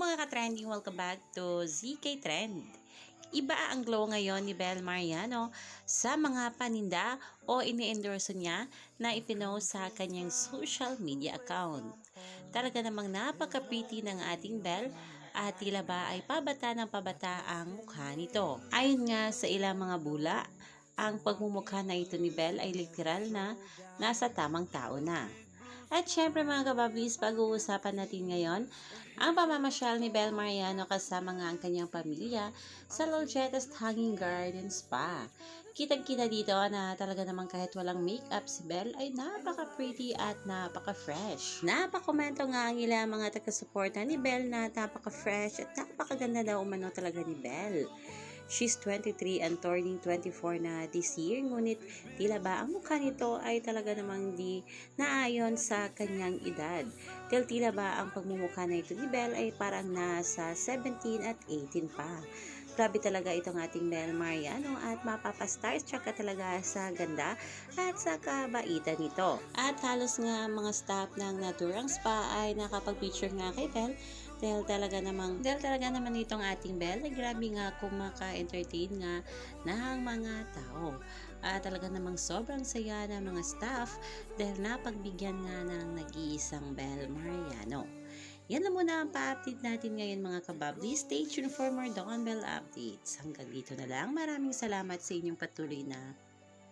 mga ka-trending, welcome back to ZK Trend. Iba ang glow ngayon ni Bel Mariano sa mga paninda o ini-endorse niya na ipinost sa kanyang social media account. Talaga namang napaka-pretty ng ating Bel at tila ba ay pabata ng pabata ang mukha nito. Ayon nga sa ilang mga bula, ang pagmumukha na ito ni Bel ay literal na nasa tamang tao na. At syempre mga kababis, pag-uusapan natin ngayon ang pamamasyal ni Bel Mariano kasama nga ang kanyang pamilya sa Logetas Hanging Garden Spa. Kitang-kita dito na talaga naman kahit walang makeup si Bel ay napaka-pretty at napaka-fresh. Napakomento nga ang ilang mga taga-suporta ni Bel na napaka-fresh at napakaganda daw umano talaga ni Bel. She's 23 and turning 24 na this year, ngunit tila ba ang mukha nito ay talaga namang di naayon sa kanyang edad. Tila ba ang pagmumukha na ito ni Bel ay parang nasa 17 at 18 pa. Grabe talaga itong ating Bel Mariano at mapapastars tsaka talaga sa ganda at sa kabaitan nito. At halos nga mga staff ng Naturang Spa ay nakapag-picture nga kay Bel dahil talaga naman itong ating Bel ay grabe nga kung maka-entertain nga ng mga tao. Talaga namang sobrang saya ng mga staff dahil napagbigyan nga ng nag-iisang Bel Mariano. Yan na muna ang pa-update natin ngayon mga kababli. Stay tuned for more Dawn Bell updates. Hanggang dito na lang. Maraming salamat sa inyong patuloy na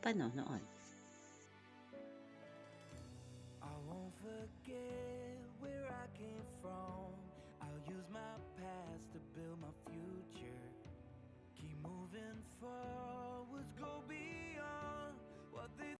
panonood.